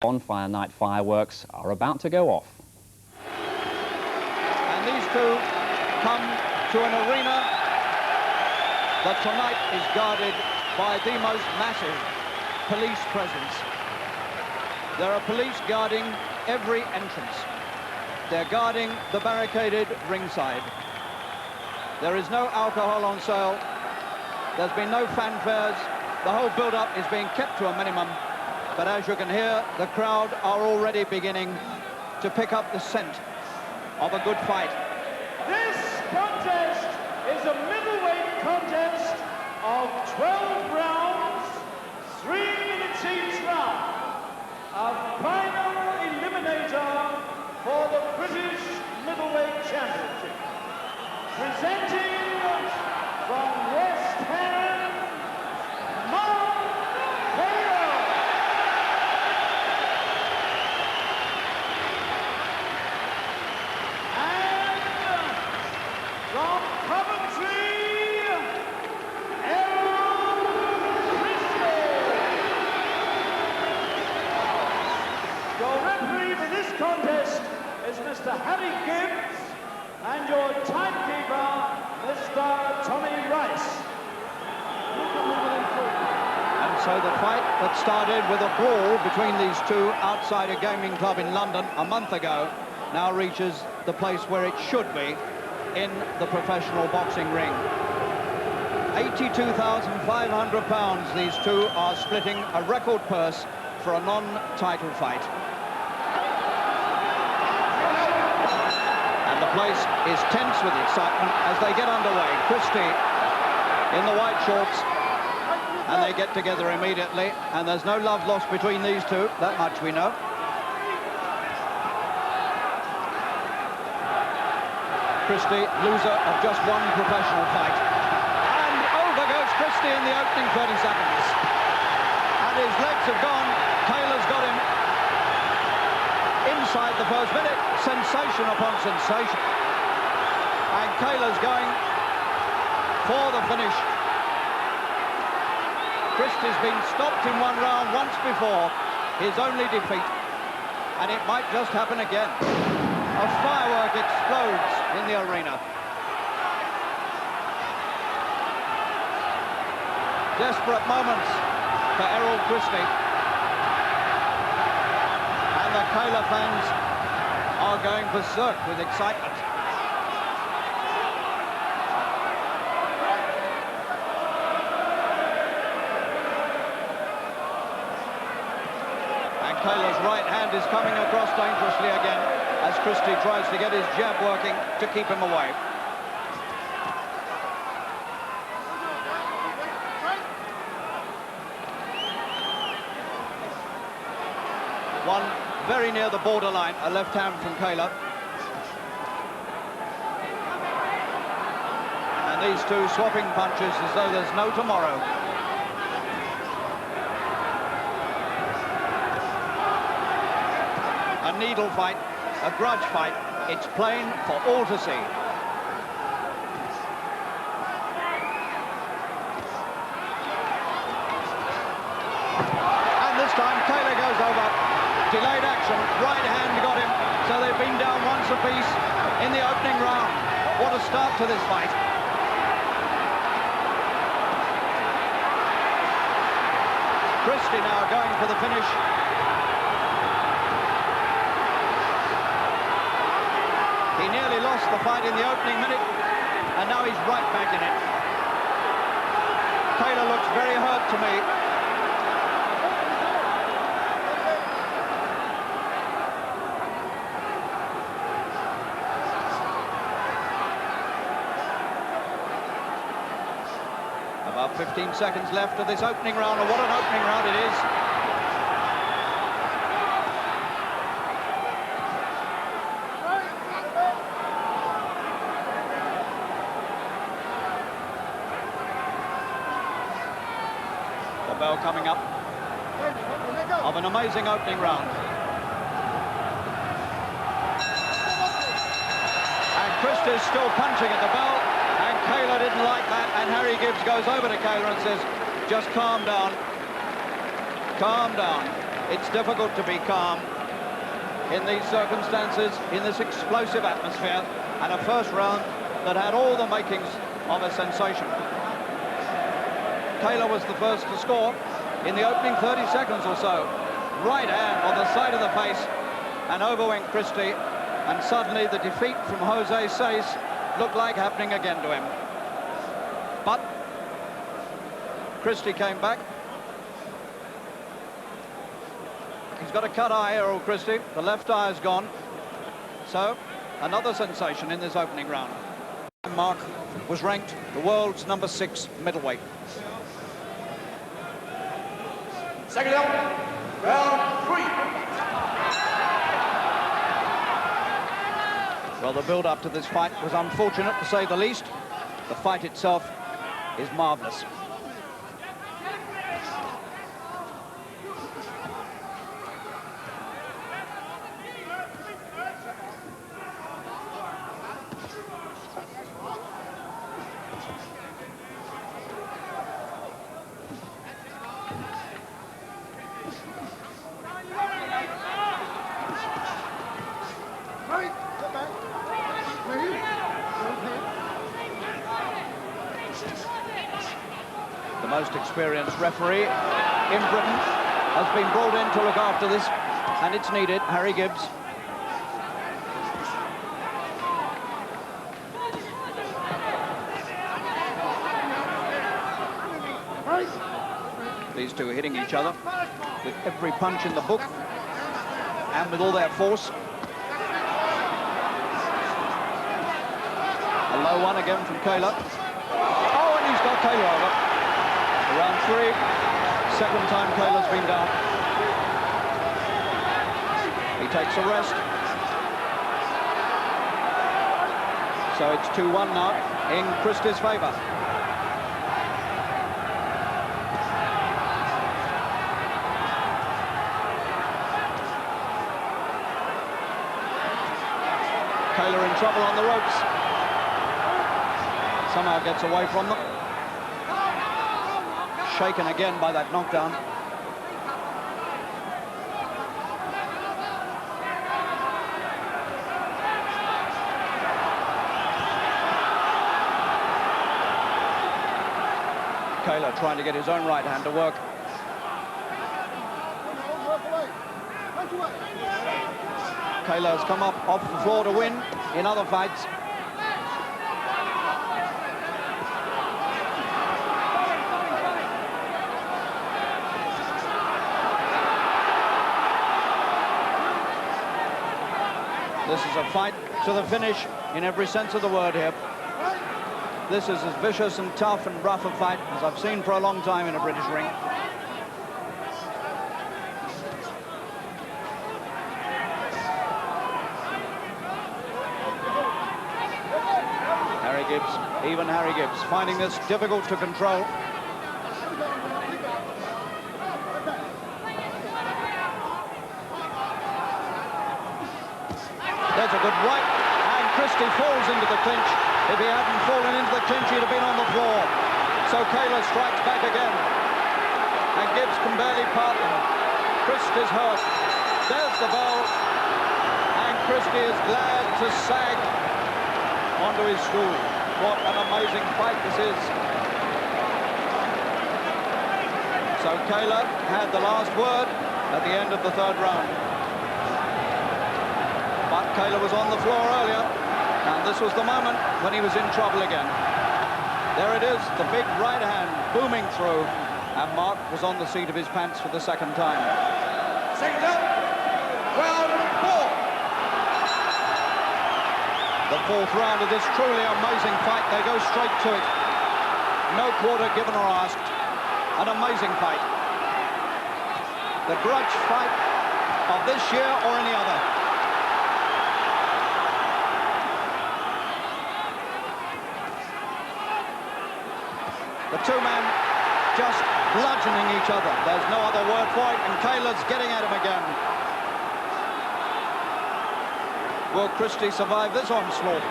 Bonfire night fireworks are about to go off. And these two come to an arena that tonight is guarded by the most massive police presence. There are police guarding every entrance. They're guarding the barricaded ringside. There is no alcohol on sale. There's been no fanfares. The whole build-up is being kept to a minimum. But as you can hear, the crowd are already beginning to pick up the scent of a good fight. This contest is a middleweight contest of 12 rounds, 3 minutes each round. A final eliminator for the British Middleweight Championship. Presenting from West Ham, Kaylor. And from Coventry, Errol Christie. Your referee for this contest is Mr. Harry Gibbs, and your timekeeper, Mr. Tommy Rice. And so the fight that started with a brawl between these two outside a gaming club in London a month ago now reaches the place where it should be, in the professional boxing ring. £82,500 these two are splitting a record purse for a non-title fight. And the place is tense with excitement as they get underway. Christie in the white shorts, and they get together immediately, and there's no love lost between these two, that much we know. Christie, loser of just one professional fight. And over goes Christie in the opening 30 seconds. And his legs have gone. Kaylor's got him. Inside the first minute, sensation upon sensation. And Kaylor's going for the finish. Christie's been stopped in one round once before, his only defeat, and it might just happen again. A firework explodes in the arena. Desperate moments for Errol Christie. And the Kaylor fans are going berserk with excitement. Kaylor's right hand is coming across dangerously again as Christie tries to get his jab working to keep him away. One very near the borderline, a left hand from Kaylor. And these two swapping punches as though there's no tomorrow. A needle fight, a grudge fight. It's plain for all to see. And this time Kaylor goes over. Delayed action, right hand got him. So they've been down once apiece in the opening round. What a start to this fight. Christie now going for the finish. He nearly lost the fight in the opening minute, and now he's right back in it. Kaylor looks very hurt to me. About 15 seconds left of this opening round, and what an opening round it is. Bell coming up of an amazing opening round. And Christie's still punching at the bell, and Kaylor didn't like that, and Harry Gibbs goes over to Kaylor and says, just calm down. Calm down. It's difficult to be calm in these circumstances, in this explosive atmosphere, and a first round that had all the makings of a sensation. Kaylor was the first to score in the opening 30 seconds or so. Right hand on the side of the face, and over went Christie, and suddenly the defeat from Jose Seis looked like happening again to him. But Christie came back. He's got a cut eye, Errol Christie. The left eye is gone. So, another sensation in this opening round. Mark was ranked the world's #6 middleweight. Second round, round 3. Well, the build-up to this fight was unfortunate, to say the least. The fight itself is marvellous. The most experienced referee in Britain has been brought in to look after this, and it's needed, Harry Gibbs. These two are hitting each other with every punch in the book and with all their force. A low one again from Kaylor. Oh, and he's got Kaylor over. Round 3, second time Kaylor's been down. He takes a rest. So it's 2-1 now in Christie's favour. Kaylor in trouble on the ropes. Somehow gets away from them. Shaken again by that knockdown. Kaylor trying to get his own right hand to work. Kaylor has come up off the floor to win in other fights. This is a fight to the finish in every sense of the word here. This is as vicious and tough and rough a fight as I've seen for a long time in a British ring. Harry Gibbs, even Harry Gibbs, finding this difficult to control. There's a good right, and Christie falls into the clinch. If he hadn't fallen into the clinch, he'd have been on the floor. So Kaylor strikes back again, and Gibbs can barely part them. Christie's hurt. There's the bell, and Christie is glad to sag onto his stool. What an amazing fight this is. So Kaylor had the last word at the end of the third round. But Kaylor was on the floor earlier, and this was the moment when he was in trouble again. There it is, the big right hand booming through, and Mark was on the seat of his pants for the second time. Second round, round 4. The fourth round of this truly amazing fight. They go straight to it. No quarter given or asked. An amazing fight. The grudge fight of this year or any other. The two men just bludgeoning each other. There's no other word for it, and Kaylor's getting at him again. Will Christie survive this onslaught?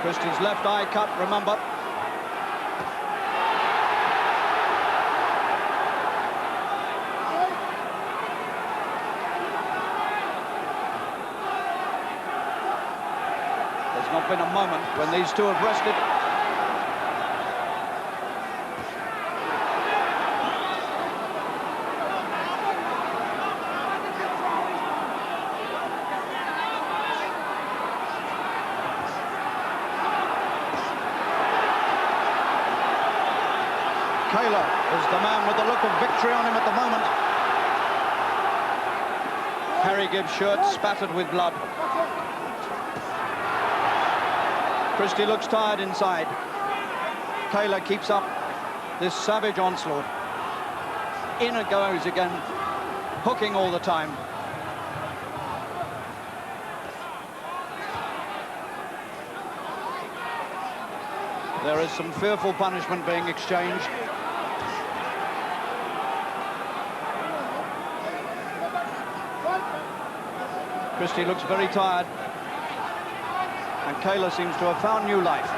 Christie's left eye cut, remember. not been a moment when these two have rested. Kaylor is the man with the look of victory on him at the moment. Harry Gibbs' shirt spattered with blood. Christie looks tired inside. Kaylor keeps up this savage onslaught. In it goes again, hooking all the time. There is some fearful punishment being exchanged. Christie looks very tired, and Kaylor seems to have found new life.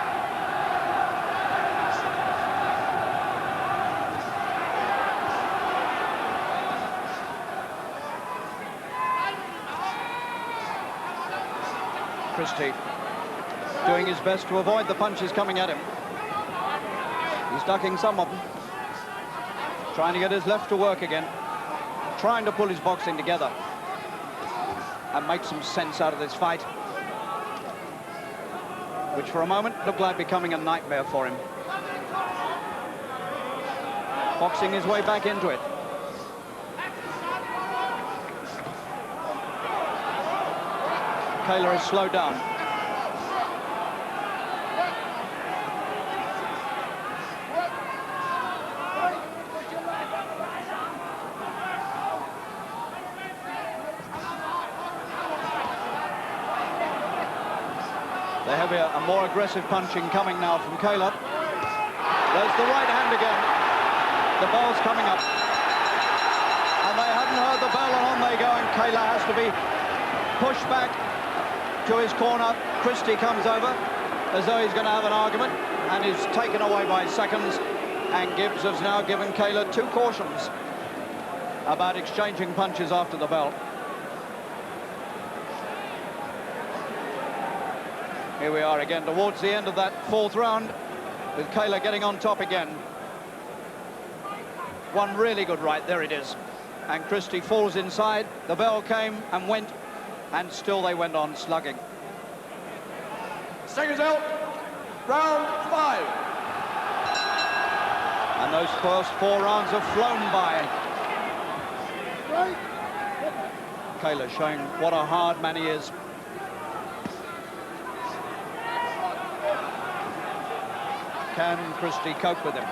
Christie doing his best to avoid the punches coming at him. He's ducking some of them, trying to get his left to work again, trying to pull his boxing together and make some sense out of this fight, which for a moment looked like becoming a nightmare for him. Boxing his way back into it. Kaylor has slowed down. The heavier and more aggressive punching coming now from Kaylor. There's the right hand again. The bell's coming up. And they hadn't heard the bell, and on they go, and Kaylor has to be pushed back to his corner. Christie comes over as though he's going to have an argument, and is taken away by seconds. And Gibbs has now given Kaylor 2 cautions about exchanging punches after the bell. Here we are again towards the end of that 4th round, with Kaylor getting on top again. One really good right, there it is. And Christie falls inside. The bell came and went, and still they went on slugging. Seconds out, round 5. And those first 4 rounds have flown by. Kaylor showing what a hard man he is. Can Christie cope with him?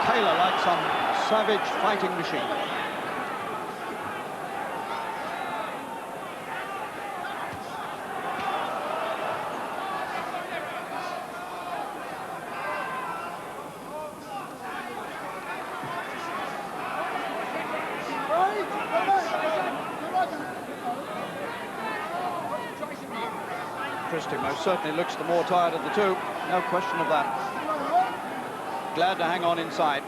Kaylor like some savage fighting machine. Christie most certainly looks the more tired of the two, no question of that. Glad to hang on inside.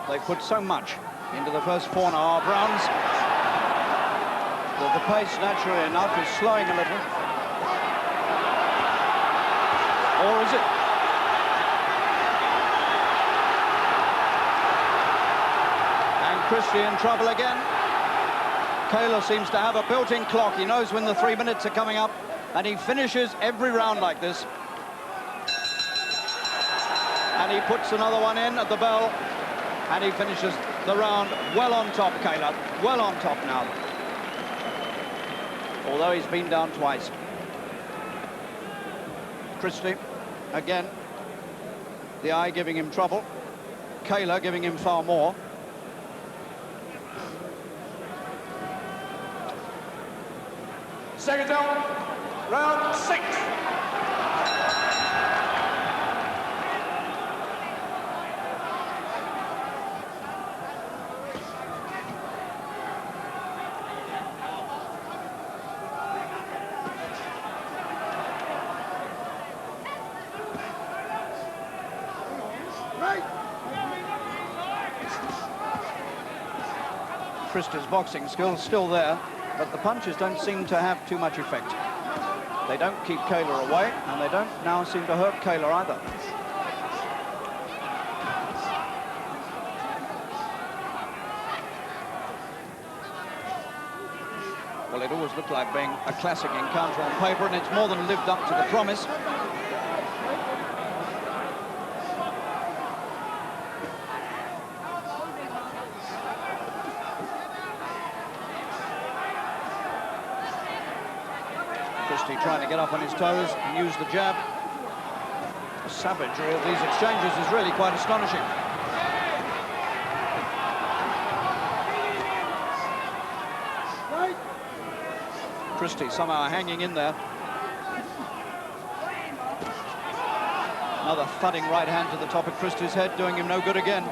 They put so much into the first 4.5 rounds that the pace, naturally enough, is slowing a little. Or is it? Christie in trouble again. Kaylor seems to have a built-in clock. He knows when the 3 minutes are coming up, and he finishes every round like this. And he puts another one in at the bell, and he finishes the round well on top, Kaylor. Well on top now. Although he's been down twice. Christie, again, the eye giving him trouble. Kaylor giving him far more. Second down, round 6. Christie's boxing skills still there, but the punches don't seem to have too much effect. They don't keep Kaylor away, and they don't now seem to hurt Kaylor either. Well, it always looked like being a classic encounter on paper, and it's more than lived up to the promise. Christie trying to get up on his toes and use the jab. The savagery of these exchanges is really quite astonishing. Christie somehow hanging in there. Another thudding right hand to the top of Christie's head, doing him no good again.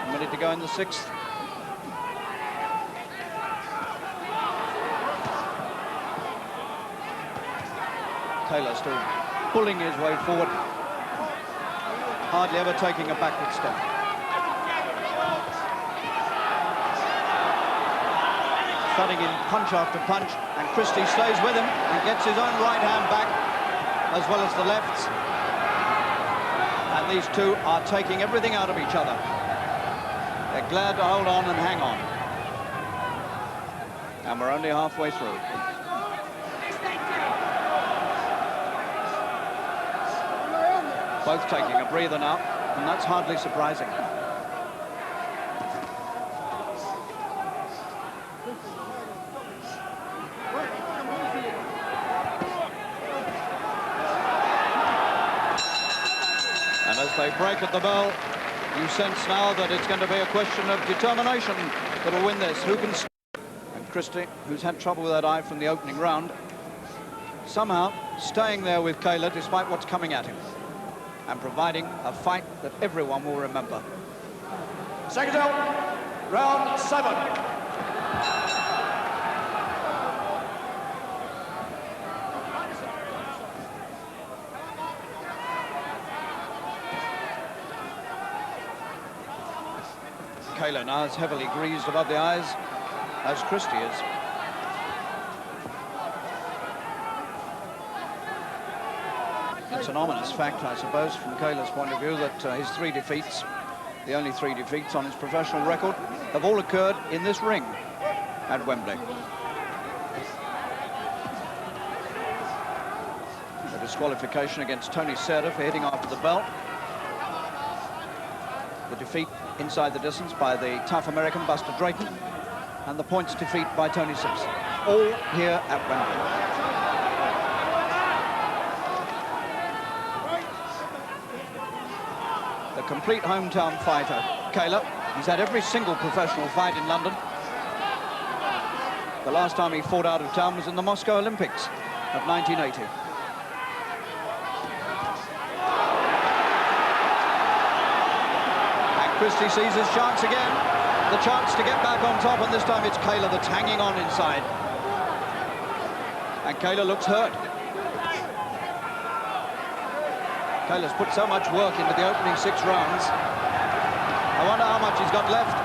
A minute to go in the 6th. Kaylor still pulling his way forward, hardly ever taking a backward step. Thudding in punch after punch, and Christie stays with him and gets his own right hand back, as well as the lefts. And these two are taking everything out of each other. They're glad to hold on and hang on. And we're only halfway through. Both taking a breather now, and that's hardly surprising. And as they break at the bell, you sense now that it's going to be a question of determination that'll win this. Who can... And Christie, who's had trouble with that eye from the opening round, somehow staying there with Kaylor despite what's coming at him, and providing a fight that everyone will remember. Second down, round 7. Kaylor now is heavily greased above the eyes, as Christie is. It's an ominous fact, I suppose, from Kaylor's point of view, that his 3 defeats, the only 3 defeats on his professional record, have all occurred in this ring at Wembley. A disqualification against Tony Serra for hitting after the bell. The defeat inside the distance by the tough American Buster Drayton, and the points defeat by Tony Simpson, all here at Wembley. The complete hometown fighter, Kaylor. He's had every single professional fight in London. The last time he fought out of town was in the Moscow Olympics of 1980. And Christie sees his chance again. The chance to get back on top, and this time it's Kaylor that's hanging on inside. And Kaylor looks hurt. Kaylor's put so much work into the opening 6 rounds. I wonder how much he's got left.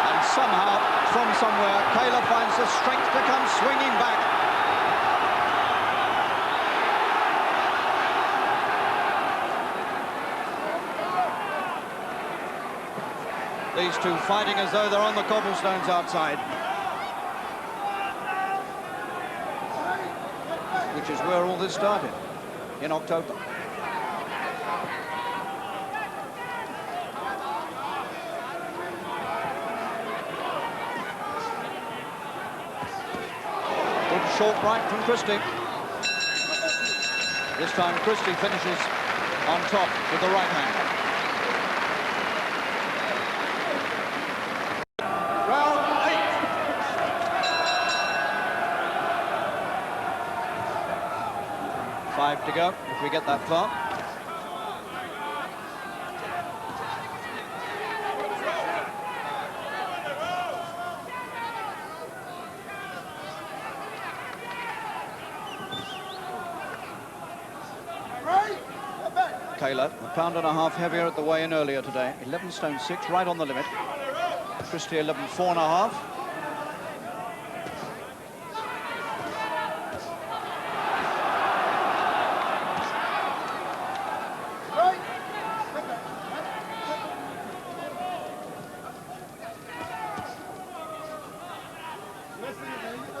And somehow from somewhere. Kaylor finds the strength to come swinging back. These two fighting as though they're on the cobblestones outside. Which is where all this started, in October. Good short right from Christie. This time Christie finishes on top with the right hand. To go, if we get that far. Kaylor, a pound and a half heavier at the weigh-in earlier today. 11 stone 6, right on the limit. Christie 11 4.5.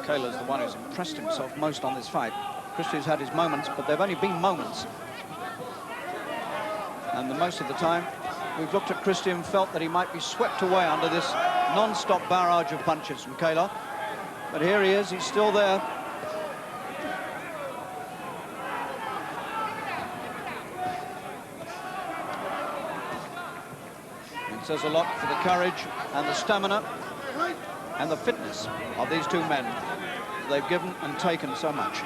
Kaylor's the one who's impressed himself most on this fight. Christie's had his moments, but they've only been moments. And the most of the time, we've looked at Christie and felt that he might be swept away under this non-stop barrage of punches from Kaylor. But here he is, he's still there. It says a lot for the courage and the stamina and the fitness of these two men. They've given and taken so much.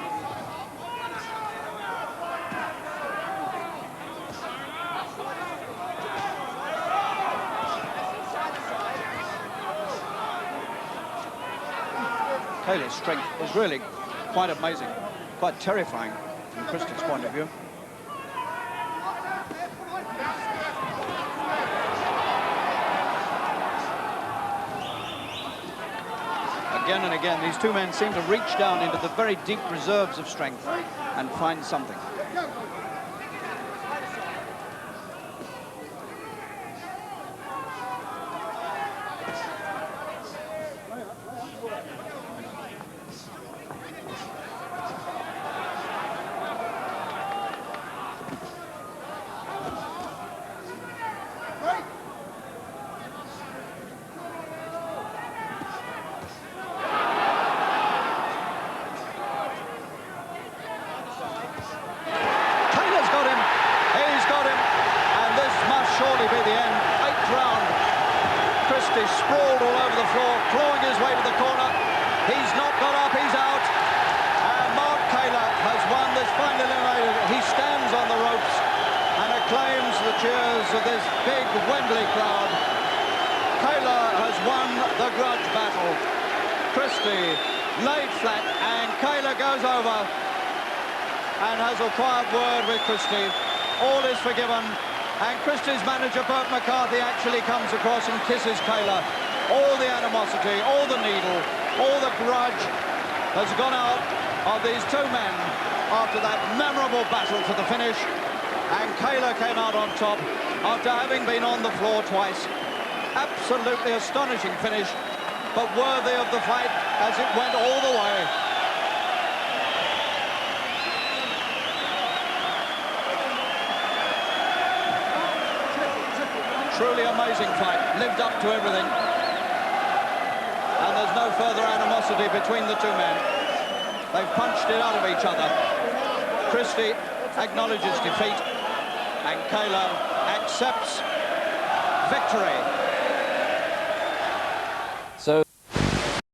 Kaylor's strength is really quite amazing, quite terrifying from Christie's point of view. Again and again, these two men seem to reach down into the very deep reserves of strength and find something. Sprawled all over the floor, clawing his way to the corner. He's not got up, he's out. And Mark Kaylor has won this final eliminator. He stands on the ropes and acclaims the cheers of this big Wembley crowd. Kaylor has won the grudge battle. Christie laid flat, and Kaylor goes over and has a quiet word with Christie. All is forgiven. And Christie's manager, Bert McCarthy, actually comes across and kisses Kaylor. All the animosity, all the needle, all the grudge has gone out of these two men after that memorable battle to the finish. And Kaylor came out on top after having been on the floor twice. Absolutely astonishing finish, but worthy of the fight as it went all the way. Truly amazing fight, lived up to everything. And there's no further animosity between the two men. They've punched it out of each other. Christie acknowledges defeat, and Kaylor accepts victory.